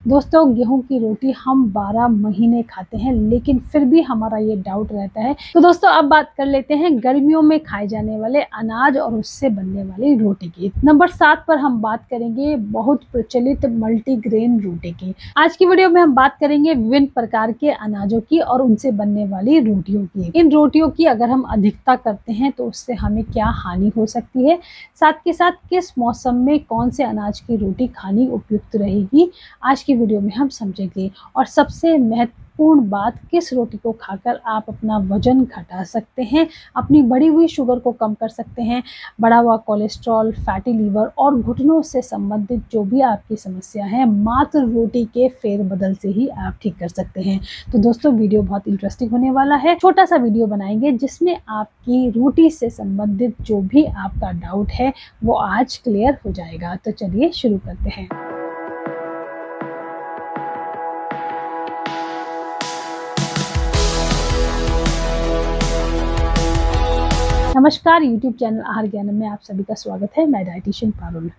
दोस्तों गेहूं की रोटी हम 12 महीने खाते हैं, लेकिन फिर भी हमारा ये डाउट रहता है। तो दोस्तों अब बात कर लेते हैं गर्मियों में खाए जाने वाले अनाज और उससे बनने वाली रोटी की। नंबर 7 पर हम बात करेंगे बहुत प्रचलित मल्टीग्रेन रोटी की। आज की वीडियो में हम बात करेंगे विभिन्न प्रकार के अनाजों की और उनसे बनने वाली रोटियों की। इन रोटियों की अगर हम अधिकता करते हैं तो उससे हमें क्या हानि हो सकती है, साथ के साथ किस मौसम में कौन से अनाज की रोटी खानी उपयुक्त रहेगी, आज की वीडियो में हम समझेंगे। और सबसे महत्वपूर्ण बात, किस रोटी को खाकर आप अपना वजन घटा सकते हैं, अपनी बढ़ी हुई शुगर को कम कर सकते हैं, बढ़ा हुआ कोलेस्ट्रॉल, फैटी लीवर और घुटनों से संबंधित जो भी आपकी समस्या है, मात्र रोटी के फेरबदल से ही आप ठीक कर सकते हैं। तो दोस्तों वीडियो बहुत इंटरेस्टिंग होने वाला है। छोटा सा वीडियो बनाएंगे जिसमें आपकी रोटी से संबंधित जो भी आपका डाउट है वो आज क्लियर हो जाएगा। तो चलिए शुरू करते हैं। नमस्कार, YouTube चैनल आहार ज्ञानम में आप सभी का स्वागत है। मैं डाइटिशियन पारुल।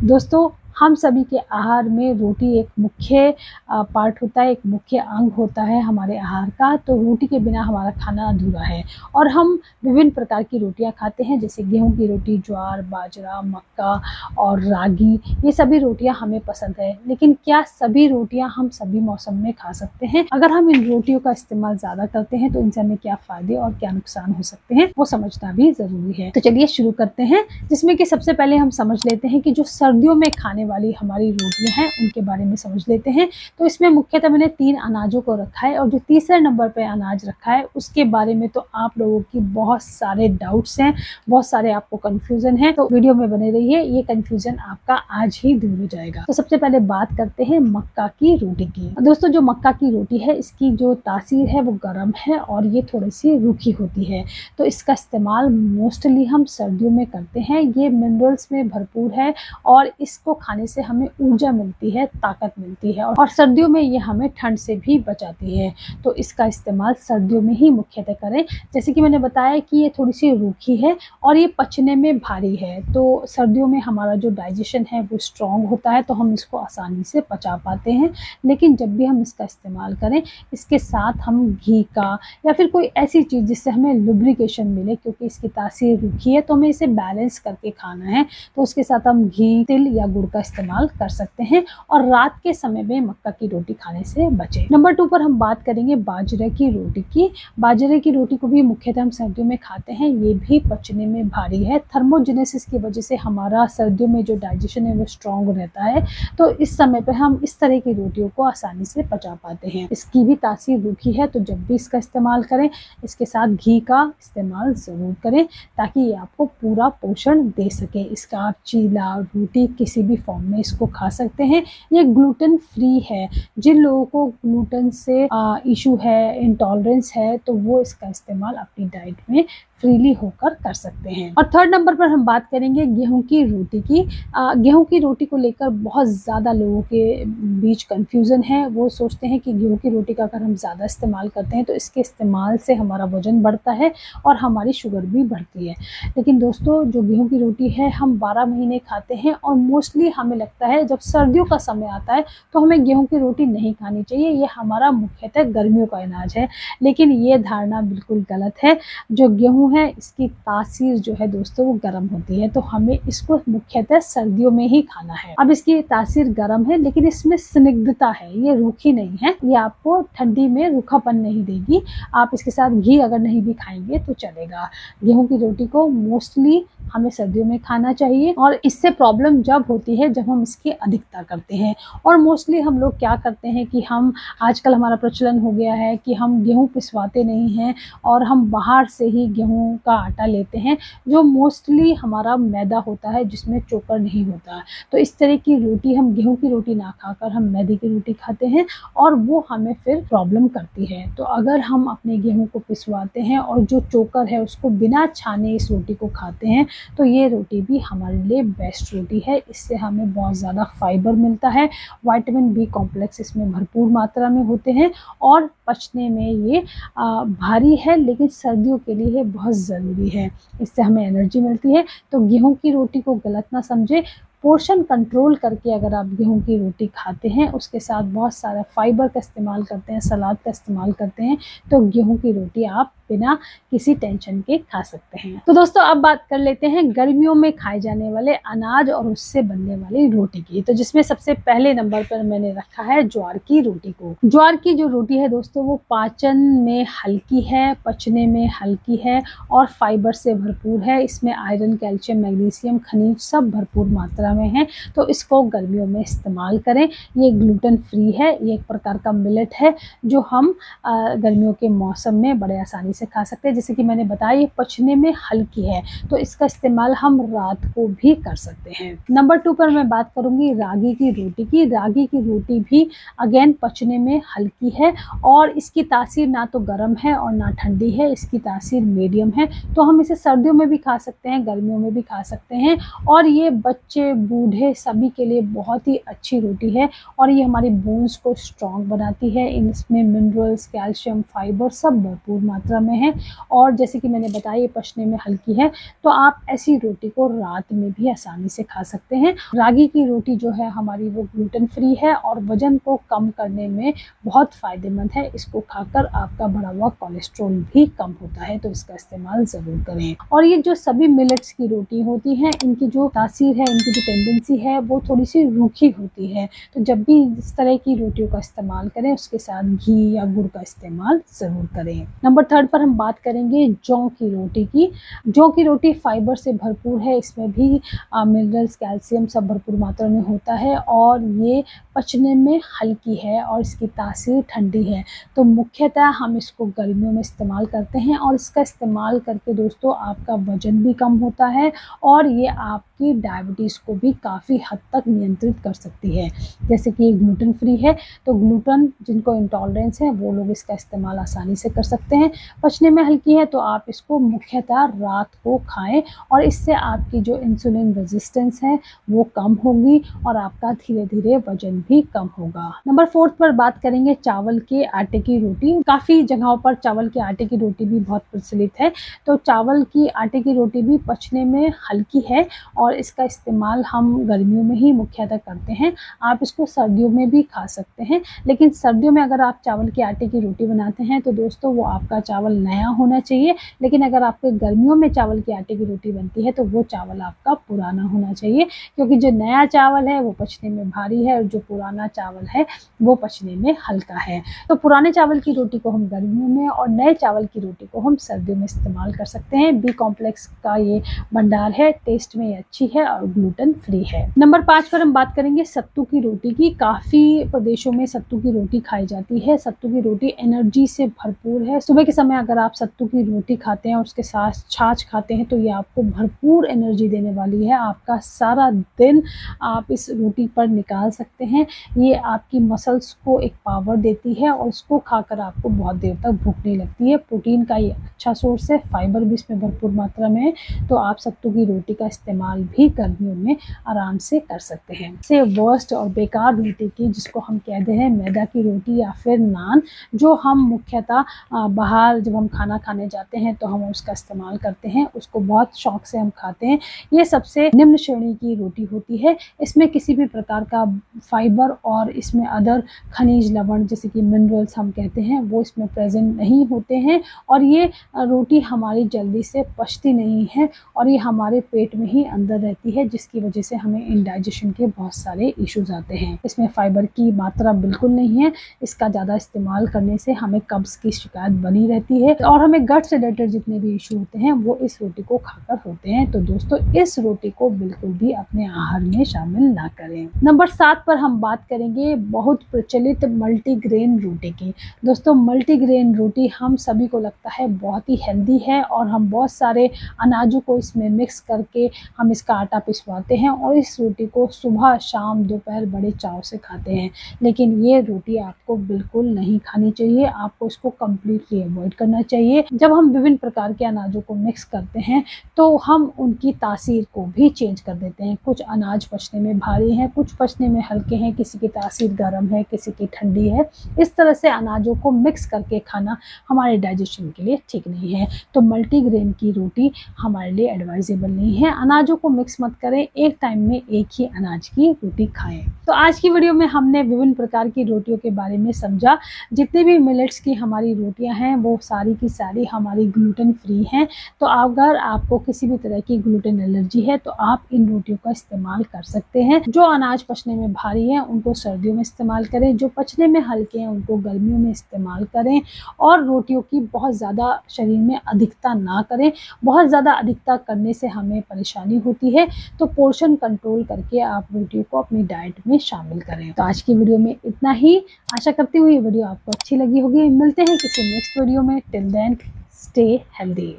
दोस्तों हम सभी के आहार में रोटी एक मुख्य पार्ट होता है, एक मुख्य अंग होता है हमारे आहार का। तो रोटी के बिना हमारा खाना अधूरा है। और हम विभिन्न प्रकार की रोटियां खाते हैं, जैसे गेहूं की रोटी, ज्वार, बाजरा, मक्का और रागी। ये सभी रोटियां हमें पसंद है, लेकिन क्या सभी रोटियां हम सभी मौसम में खा सकते हैं? अगर हम इन रोटियों का इस्तेमाल ज़्यादा करते हैं तो इनसे हमें क्या फ़ायदे और क्या नुकसान हो सकते हैं, वो समझना भी ज़रूरी है। तो चलिए शुरू करते हैं, जिसमें कि सबसे पहले हम समझ लेते हैं कि जो सर्दियों में खाने वाली हमारी रोटियां हैं उनके बारे में समझ लेते हैं। तो इसमें मुख्यतः मैंने 3 अनाजों को रखा है, और जो तीसरे नंबर पे अनाज रखा है उसके बारे में तो आप लोगों की बहुत सारे डाउट्स हैं, बहुत सारे आपको कंफ्यूजन है। तो वीडियो में बने रहिए, ये कंफ्यूजन आपका आज ही दूर हो जाएगा। तो सबसे पहले बात करते हैं मक्का की रोटी की। दोस्तों जो मक्का की रोटी है, इसकी जो तासीर है वो गर्म है और ये थोड़ी सी रूखी होती है। तो इसका इस्तेमाल मोस्टली हम सर्दियों में करते हैं। ये मिनरल्स में भरपूर है और इसको खाने से हमें ऊर्जा मिलती है, ताकत मिलती है, और सर्दियों में ये हमें ठंड से भी बचाती है। तो इसका इस्तेमाल सर्दियों में ही मुख्यतः करें। जैसे कि मैंने बताया कि ये थोड़ी सी रूखी है और ये पचने में भारी है। तो सर्दियों में हमारा जो डाइजेशन है वो स्ट्रॉन्ग होता है, तो हम इसको आसानी से पचा पाते हैं। लेकिन जब भी हम इसका इस्तेमाल करें, इसके साथ हम घी का या फिर कोई ऐसी चीज़ जिससे हमें लुब्रिकेशन मिले, क्योंकि इसकी तासीर रूखी है तो हमें इसे बैलेंस करके खाना है। तो उसके साथ हम घी, तिल या गुड़ का इस्तेमाल कर सकते हैं, और रात के समय में मक्का की रोटी खाने से बचें। नंबर 2 पर हम बात करेंगे बाजरे की रोटी की। बाजरे की रोटी को भी मुख्यतः हम सर्दियों में खाते हैं। ये भी पचने में भारी है। थर्मोजेनेसिस की वजह से हमारा सर्दियों में जो डाइजेशन है वो स्ट्रॉन्ग रहता है। तो इस समय पर हम इस तरह की रोटियों को आसानी से पचा पाते हैं। इसकी भी तासीर रूखी है, तो जब भी इसका इस्तेमाल करें, इसके साथ घी का इस्तेमाल ज़रूर करें, ताकि ये आपको पूरा पोषण दे सके। इसका आप चीला, रोटी किसी भी फॉर्म में इसको खा सकते हैं। ये ग्लूटेन फ्री है। जिन लोगों को ग्लूटेन से इशू है, इंटॉलरेंस है, तो वो इसका इस्तेमाल अपनी डाइट में फ्रीली होकर कर सकते हैं। और थर्ड नंबर पर हम बात करेंगे गेहूं की रोटी की। गेहूं की रोटी को लेकर बहुत ज़्यादा लोगों के बीच कंफ्यूजन है। वो सोचते हैं कि गेहूं की रोटी का अगर हम ज़्यादा इस्तेमाल करते हैं तो इसके इस्तेमाल से हमारा वजन बढ़ता है और हमारी शुगर भी बढ़ती है। लेकिन दोस्तों जो गेहूं की रोटी है हम 12 महीने खाते हैं, और मोस्टली हमें लगता है जब सर्दियों का समय आता है तो हमें गेहूं की रोटी नहीं खानी चाहिए। ये हमारा मुख्यतः गर्मियों का अनाज है, लेकिन ये धारणा बिल्कुल गलत है। जो गेहूं है इसकी तासीर जो है दोस्तों वो गर्म होती है, तो हमें इसको मुख्यतः सर्दियों में ही खाना है। अब इसकी तासीर गर्म है, लेकिन इसमें स्निग्धता है, ये रूखी नहीं है। ये आपको ठंडी में रूखापन नहीं देगी। आप इसके साथ घी अगर नहीं भी खाएंगे तो चलेगा। गेहूं की रोटी को मोस्टली हमें सर्दियों में खाना चाहिए, और इससे प्रॉब्लम जब होती है जब हम इसकी अधिकता करते हैं। और मोस्टली हम लोग क्या करते हैं कि हम आजकल हमारा प्रचलन हो गया है कि हम गेहूं पिसवाते नहीं हैं और हम बाहर से ही गेहूं का आटा लेते हैं, जो मोस्टली हमारा मैदा होता है, जिसमें चोकर नहीं होता। तो इस तरह की रोटी, हम गेहूं की रोटी ना खाकर हम मैदे की रोटी खाते हैं, और वो हमें फिर प्रॉब्लम करती है। तो अगर हम अपने गेहूं को पिसवाते हैं और जो चोकर है उसको बिना छाने इस रोटी को खाते हैं, तो ये रोटी भी हमारे लिए बेस्ट रोटी है। इससे हमें बहुत ज़्यादा फाइबर मिलता है, विटामिन बी कॉम्प्लेक्स इसमें भरपूर मात्रा में होते हैं, और पचने में ये भारी है, लेकिन सर्दियों के लिए बहुत ज़रूरी है। इससे हमें एनर्जी मिलती है। तो गेहूं की रोटी को गलत ना समझे, पोर्शन कंट्रोल करके अगर आप गेहूं की रोटी खाते हैं, उसके साथ बहुत सारा फाइबर का इस्तेमाल करते हैं, सलाद का इस्तेमाल करते हैं, तो गेहूं की रोटी आप बिना किसी टेंशन के खा सकते हैं। तो दोस्तों अब बात कर लेते हैं गर्मियों में खाए जाने वाले अनाज और उससे बनने वाली रोटी की। तो जिसमें सबसे पहले नंबर पर मैंने रखा है ज्वार की रोटी को। ज्वार की जो रोटी है दोस्तों, वो पाचन में हल्की है, पचने में हल्की है और फाइबर से भरपूर है। इसमें आयरन, कैल्शियम, मैग्नीशियम, खनिज सब भरपूर मात्रा में है। तो इसको गर्मियों में इस्तेमाल करें। ये ग्लूटेन फ्री है, ये एक प्रकार का मिलेट है जो हम गर्मियों के मौसम में बड़े आसानी से खा सकते हैं। जैसे कि मैंने बताया, ये पचने में हल्की है, तो इसका इस्तेमाल हम रात को भी कर सकते हैं। नंबर 2 पर मैं बात करूंगी रागी की रोटी की। रागी की रोटी भी अगेन पचने में हल्की है और इसकी तासीर ना तो गर्म है और ना ठंडी है, इसकी तासीर मीडियम है। तो हम इसे सर्दियों में भी खा सकते हैं, गर्मियों में भी खा सकते हैं और ये बच्चे, बूढ़े सभी के लिए बहुत ही अच्छी रोटी है और ये हमारी बोन्स को स्ट्रॉन्ग बनाती है। इसमें मिनरल्स, कैल्शियम, फाइबर सब भरपूर मात्रा में है और जैसे कि मैंने बताया, ये पचने में हल्की है, तो आप ऐसी रोटी को रात में भी आसानी से खा सकते हैं। रागी की रोटी जो है हमारी, वो ग्लूटेन फ्री है और वजन को कम करने में बहुत फ़ायदेमंद है। इसको खाकर आपका बढ़ा हुआ कोलेस्ट्रॉल भी कम होता है, तो इसका इस्तेमाल ज़रूर करें। और ये जो सभी मिलेट्स की रोटी होती हैं, इनकी जो तासीर है, इनकी जो टेंडेंसी है, वो थोड़ी सी रूखी होती है। तो जब भी इस तरह की रोटियों का इस्तेमाल करें, उसके साथ घी या गुड़ का इस्तेमाल ज़रूर करें। नंबर 3 पर हम बात करेंगे जौ की रोटी की। जौ की रोटी फाइबर से भरपूर है, इसमें भी मिनरल्स, कैल्शियम सब भरपूर मात्रा में होता है और ये पचने में हल्की है और इसकी तासीर ठंडी है। तो मुख्यतः हम इसको गर्मियों में इस्तेमाल करते हैं और इसका इस्तेमाल करके दोस्तों आपका वजन भी कम होता है और ये आपकी डायबिटीज़ को भी काफ़ी हद तक नियंत्रित कर सकती है। जैसे कि ग्लूटेन फ्री है, तो ग्लूटेन जिनको इंटॉलरेंस है वो लोग इसका इस्तेमाल आसानी से कर सकते हैं। पचने में हल्की है, तो आप इसको मुख्यतः रात को खाएं और इससे आपकी जो इंसुलिन रेजिस्टेंस है वो कम होगी और आपका धीरे धीरे वजन भी कम होगा। नंबर 4 पर बात करेंगे चावल के आटे की रोटी। काफ़ी जगहों पर चावल के आटे की रोटी भी बहुत प्रचलित है। तो चावल की आटे की रोटी भी पचने में हल्की है और इसका इस्तेमाल हम गर्मियों में ही मुख्यतः करते हैं। आप इसको सर्दियों में भी खा सकते हैं, लेकिन सर्दियों में अगर आप चावल के आटे की रोटी बनाते हैं तो दोस्तों वो आपका चावल नया होना चाहिए। लेकिन अगर आपके गर्मियों में चावल के आटे की रोटी बनती है तो वो चावल आपका पुराना होना चाहिए, क्योंकि जो नया चावल है वो पचने में भारी है और जो पुराना चावल है वो पचने में हल्का है। तो पुराने चावल की रोटी को हम गर्मियों में और नए चावल की रोटी को हम सर्दियों में इस्तेमाल कर सकते हैं। बी कॉम्प्लेक्स का ये भंडार है, टेस्ट में अच्छी है और ग्लूटेन फ्री है। नंबर 5 पर हम बात करेंगे सत्तू की रोटी की। काफ़ी प्रदेशों में सत्तू की रोटी खाई जाती है। सत्तू की रोटी एनर्जी से भरपूर है। सुबह के समय अगर आप सत्तू की रोटी खाते हैं और उसके साथ छाछ खाते हैं तो ये आपको भरपूर एनर्जी देने वाली है। आपका सारा दिन आप इस रोटी पर निकाल सकते हैं। ये आपकी मसल्स को एक पावर देती है और उसको खाकर आपको बहुत देर तक भूख नहीं लगती है। प्रोटीन का ये अच्छा सोर्स है, फाइबर भी इसमें भरपूर मात्रा में है, तो आप सत्तू की रोटी का इस्तेमाल भी गर्मियों में आराम से कर सकते हैं। से वर्स्ट और बेकार रोटी की, जिसको हम कहते हैं मैदा की रोटी या फिर नान, जो हम मुख्यतः बाहर जब हम खाना खाने जाते हैं तो हम उसका इस्तेमाल करते हैं, उसको बहुत शौक से हम खाते हैं। ये सबसे निम्न श्रेणी की रोटी होती है। इसमें किसी भी प्रकार का फाइबर और इसमें अदर खनिज लवण जैसे कि मिनरल्स हम कहते हैं वो इसमें प्रेजेंट नहीं होते हैं और ये रोटी हमारी जल्दी से पचती नहीं है और ये हमारे पेट में ही अंदर रहती है, जिसकी वजह से हमें इंडाइजेशन के बहुत सारे इश्यूज आते हैं। इसमें फाइबर की मात्रा बिल्कुल नहीं है। इसका ज़्यादा इस्तेमाल करने से हमें कब्ज़ की शिकायत बनी रहती है और हमें गट से रिलेटेड जितने भी इशू होते हैं वो इस रोटी को खाकर होते हैं। तो दोस्तों इस रोटी को बिल्कुल भी अपने आहार में शामिल ना करें। नंबर 7 पर हम बात करेंगे बहुत प्रचलित मल्टीग्रेन रोटी की। दोस्तों मल्टीग्रेन रोटी हम सभी को लगता है बहुत ही हेल्दी है और हम बहुत सारे अनाजों को इसमें मिक्स करके हम इसका आटा पिसवाते हैं और इस रोटी को सुबह, शाम, दोपहर बड़े चाव से खाते हैं। लेकिन ये रोटी आपको बिल्कुल नहीं खानी चाहिए। आपको इसको कम्प्लीटली अवॉइड कर करना चाहिए। जब हम विभिन्न प्रकार के अनाजों को मिक्स करते हैं तो हम उनकी तासीर को भी चेंज कर देते हैं। कुछ अनाज पचने में भारी हैं, कुछ पचने में हल्के हैं, किसी की तासीर गर्म है, किसी की ठंडी है। इस तरह से अनाजों को मिक्स करके खाना हमारे डाइजेशन के लिए ठीक नहीं है। तो मल्टीग्रेन की रोटी हमारे लिए एडवाइजेबल नहीं है। अनाजों को मिक्स मत करें, एक टाइम में एक ही अनाज की रोटी खाएं। तो आज की वीडियो में हमने विभिन्न प्रकार की रोटियों के बारे में समझा। जितनी भी मिलेट्स की हमारी रोटियां हैं वो सारी की सारी हमारी ग्लूटेन फ्री हैं। तो अगर आपको किसी भी तरह की ग्लूटेन एलर्जी है तो आप इन रोटियों का इस्तेमाल कर सकते हैं। जो अनाज पचने में भारी है उनको सर्दियों में इस्तेमाल करें, जो पचने में हल्के हैं उनको गर्मियों में इस्तेमाल करें। और रोटियों की बहुत ज़्यादा शरीर में अधिकता ना करें। बहुत ज़्यादा अधिकता करने से हमें परेशानी होती है। तो पोर्शन कंट्रोल करके आप रोटियों को अपनी डाइट में शामिल करें। तो आज की वीडियो में इतना ही। आशा करती हूँ ये वीडियो आपको अच्छी लगी होगी। मिलते हैं किसी नेक्स्ट वीडियो में। Till then stay healthy.